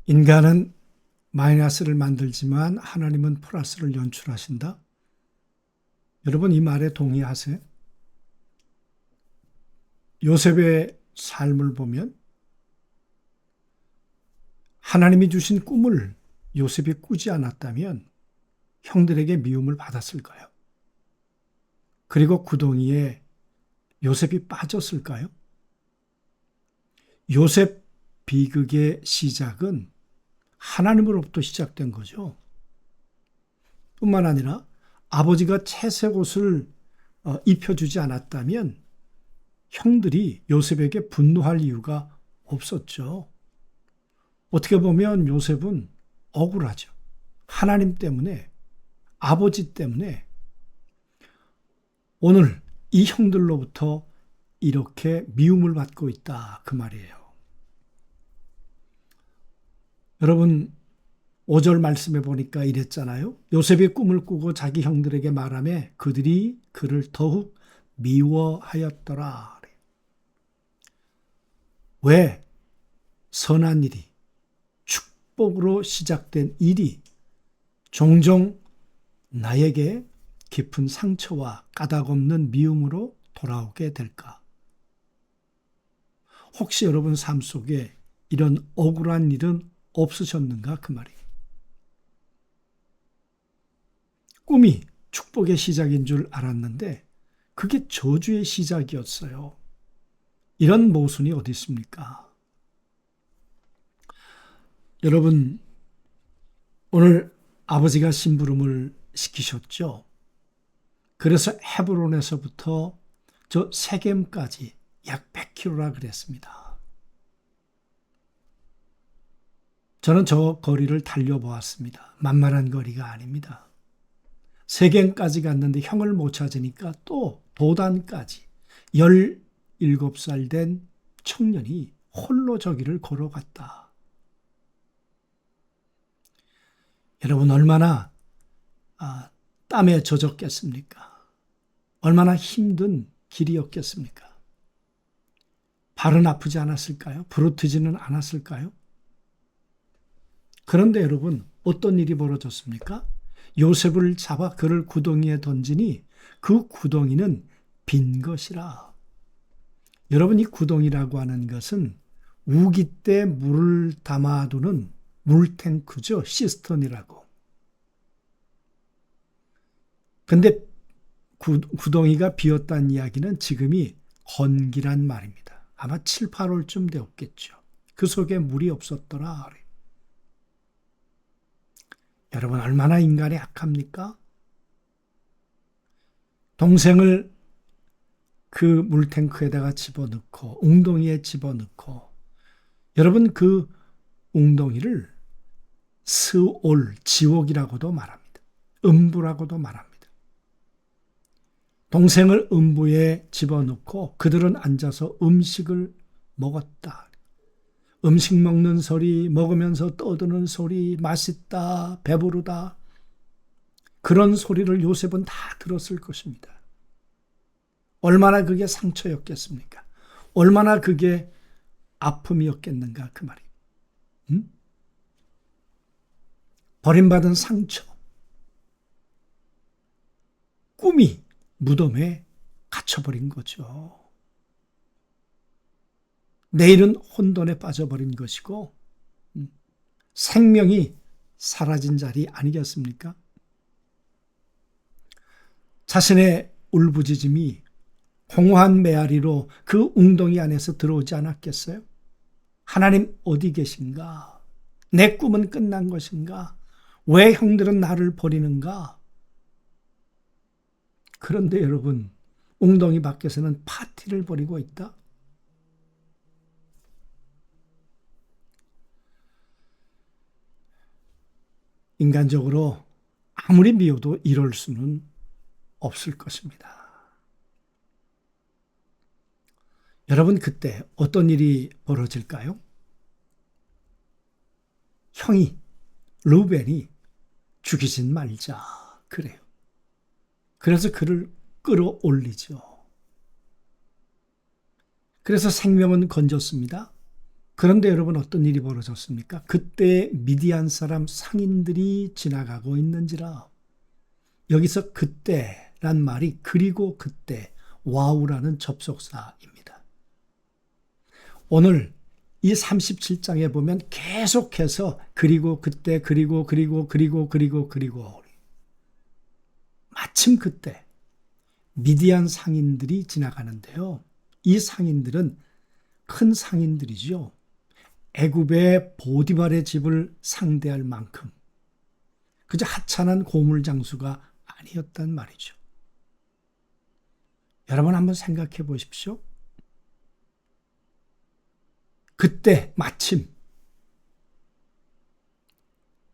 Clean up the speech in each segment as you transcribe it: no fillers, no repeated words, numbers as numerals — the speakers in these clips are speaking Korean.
인간은 마이너스를 만들지만 하나님은 플러스를 연출하신다. 여러분 이 말에 동의하세요? 요셉의 삶을 보면 하나님이 주신 꿈을 요셉이 꾸지 않았다면 형들에게 미움을 받았을까요? 그리고 구덩이에 요셉이 빠졌을까요? 요셉 비극의 시작은 하나님으로부터 시작된 거죠. 뿐만 아니라 아버지가 채색 옷을 입혀주지 않았다면 형들이 요셉에게 분노할 이유가 없었죠. 어떻게 보면 요셉은 억울하죠. 하나님 때문에, 아버지 때문에 오늘 이 형들로부터 이렇게 미움을 받고 있다 그 말이에요. 여러분 5절 말씀해 보니까 이랬잖아요. 요셉이 꿈을 꾸고 자기 형들에게 말하며 그들이 그를 더욱 미워하였더라. 왜? 선한 일이, 축복으로 시작된 일이 종종 나에게 깊은 상처와 까닭없는 미움으로 돌아오게 될까? 혹시 여러분 삶 속에 이런 억울한 일은 없으셨는가 그 말이에요. 꿈이 축복의 시작인 줄 알았는데 그게 저주의 시작이었어요. 이런 모순이 어디 있습니까? 여러분 오늘 아버지가 심부름을 시키셨죠. 그래서 헤브론에서부터 저 세겜까지 약 100km라 그랬습니다. 저는 저 거리를 달려보았습니다. 만만한 거리가 아닙니다. 세겜까지 갔는데 형을 못 찾으니까 또 도단까지 17살 된 청년이 홀로 저기를 걸어갔다. 여러분 얼마나 땀에 젖었겠습니까? 얼마나 힘든 길이었겠습니까? 발은 아프지 않았을까요? 부르트지는 않았을까요? 그런데 여러분 어떤 일이 벌어졌습니까? 요셉을 잡아 그를 구덩이에 던지니 그 구덩이는 빈 것이라. 여러분 이 구덩이라고 하는 것은 우기 때 물을 담아두는 물탱크죠. 시스턴이라고. 근데 구덩이가 비었다는 이야기는 지금이 건기란 말입니다. 아마 7, 8월쯤 되었겠죠. 그 속에 물이 없었더라. 여러분 얼마나 인간이 악합니까? 동생을 그 물탱크에다가 집어넣고 웅덩이에 집어넣고 여러분 그 웅덩이를 스올, 지옥이라고도 말합니다. 음부라고도 말합니다. 동생을 음부에 집어넣고 그들은 앉아서 음식을 먹었다. 음식 먹는 소리, 먹으면서 떠드는 소리, 맛있다, 배부르다. 그런 소리를 요셉은 다 들었을 것입니다. 얼마나 그게 상처였겠습니까? 얼마나 그게 아픔이었겠는가 그 말이. 버림받은 상처. 꿈이 무덤에 갇혀버린 거죠. 내일은 혼돈에 빠져버린 것이고 생명이 사라진 자리 아니겠습니까? 자신의 울부짖음이 공허한 메아리로 그 웅덩이 안에서 들어오지 않았겠어요? 하나님 어디 계신가? 내 꿈은 끝난 것인가? 왜 형들은 나를 버리는가? 그런데 여러분, 웅덩이 밖에서는 파티를 벌이고 있다? 인간적으로 아무리 미워도 이럴 수는 없을 것입니다. 여러분 그때 어떤 일이 벌어질까요? 형이 르우벤이 죽이진 말자 그래요. 그래서 그를 끌어올리죠. 그래서 생명은 건졌습니다. 그런데 여러분 어떤 일이 벌어졌습니까? 그때 미디안 사람 상인들이 지나가고 있는지라. 여기서 그때란 말이 그리고 그때 와우라는 접속사입니다. 오늘 이 37장에 보면 계속해서 그리고 그때 그리고 마침 그때 미디안 상인들이 지나가는데요. 이 상인들은 큰 상인들이죠. 애굽의 보디발의 집을 상대할 만큼 그저 하찮은 고물장수가 아니었단 말이죠. 여러분 한번 생각해 보십시오. 그때 마침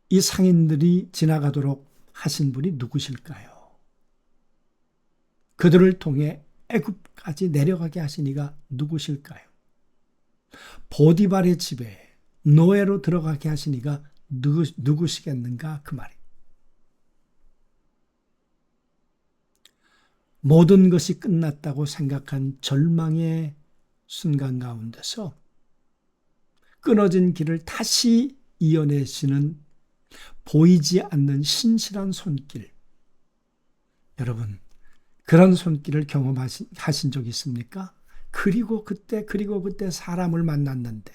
이 상인들이 지나가도록 하신 분이 누구실까요? 그들을 통해 애굽까지 내려가게 하신 이가 누구실까요? 보디발의 집에 노예로 들어가게 하신 이가 누구시겠는가 그 말이에요. 모든 것이 끝났다고 생각한 절망의 순간 가운데서 끊어진 길을 다시 이어내시는 보이지 않는 신실한 손길. 여러분, 그런 손길을 경험하신 적 있습니까? 그리고 그때 사람을 만났는데,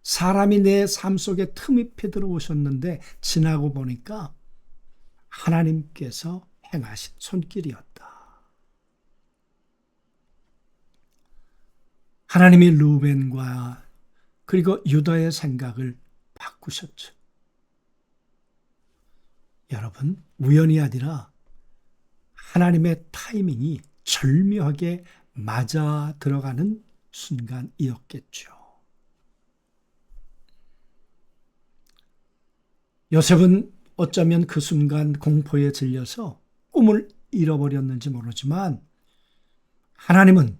사람이 내 삶 속에 틈입해 들어오셨는데 지나고 보니까 하나님께서 행하신 손길이었다. 하나님이 루벤과 그리고 유다의 생각을 바꾸셨죠. 여러분, 우연이 아니라 하나님의 타이밍이 절묘하게 맞아 들어가는 순간이었겠죠. 요셉은 어쩌면 그 순간 공포에 질려서 꿈을 잃어버렸는지 모르지만 하나님은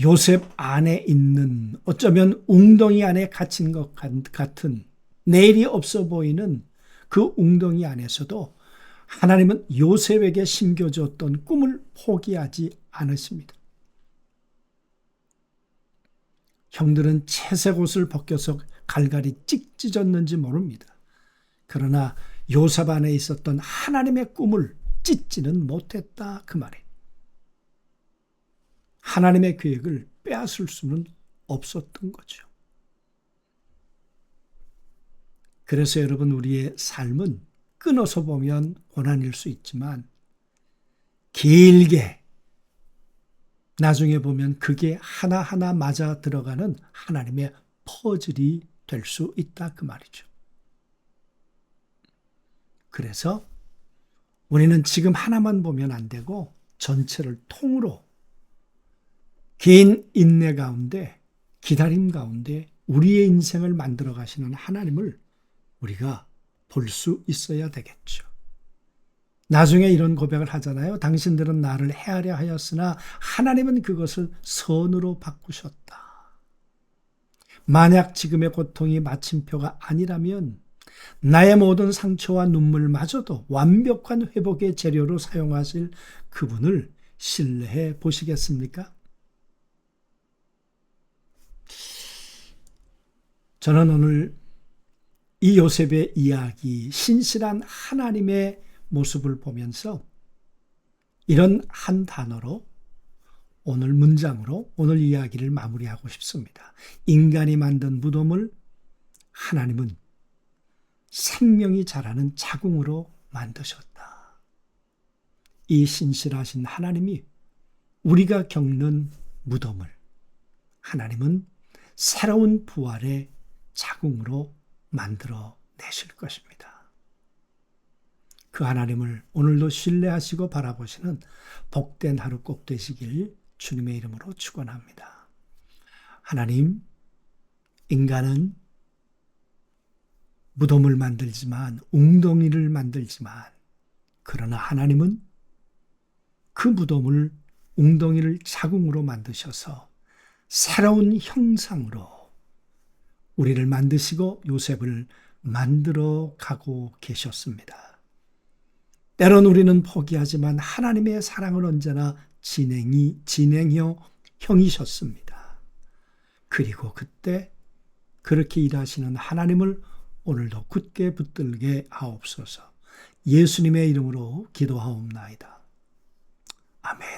요셉 안에 있는 어쩌면 웅덩이 안에 갇힌 것 같은 내일이 없어 보이는 그 웅덩이 안에서도 하나님은 요셉에게 심겨주었던 꿈을 포기하지 않으십니다. 형들은 채색 옷을 벗겨서 갈갈이 찍 찢었는지 모릅니다. 그러나 요셉 안에 있었던 하나님의 꿈을 찢지는 못했다 그 말이에요. 하나님의 계획을 빼앗을 수는 없었던 거죠. 그래서 여러분, 우리의 삶은 끊어서 보면 고난일 수 있지만 길게 나중에 보면 그게 하나하나 맞아 들어가는 하나님의 퍼즐이 될 수 있다 그 말이죠. 그래서 우리는 지금 하나만 보면 안 되고 전체를 통으로 긴 인내 가운데, 기다림 가운데 우리의 인생을 만들어 가시는 하나님을 우리가 볼 수 있어야 되겠죠. 나중에 이런 고백을 하잖아요. 당신들은 나를 해하려 하였으나 하나님은 그것을 선으로 바꾸셨다. 만약 지금의 고통이 마침표가 아니라면 나의 모든 상처와 눈물마저도 완벽한 회복의 재료로 사용하실 그분을 신뢰해 보시겠습니까? 저는 오늘 이 요셉의 이야기, 신실한 하나님의 모습을 보면서 이런 한 단어로 오늘 문장으로 오늘 이야기를 마무리하고 싶습니다. 인간이 만든 무덤을 하나님은 생명이 자라는 자궁으로 만드셨다. 이 신실하신 하나님이 우리가 겪는 무덤을 하나님은 새로운 부활의 자궁으로 만들어 내실 것입니다. 그 하나님을 오늘도 신뢰하시고 바라보시는 복된 하루 꼭 되시길 주님의 이름으로 축원합니다. 하나님, 인간은 무덤을 만들지만, 웅덩이를 만들지만, 그러나 하나님은 그 무덤을, 웅덩이를 자궁으로 만드셔서 새로운 형상으로 우리를 만드시고 요셉을 만들어 가고 계셨습니다. 때론 우리는 포기하지만 하나님의 사랑은 언제나 진행형이셨습니다. 그리고 그때 그렇게 일하시는 하나님을 오늘도 굳게 붙들게 하옵소서. 예수님의 이름으로 기도하옵나이다. 아멘.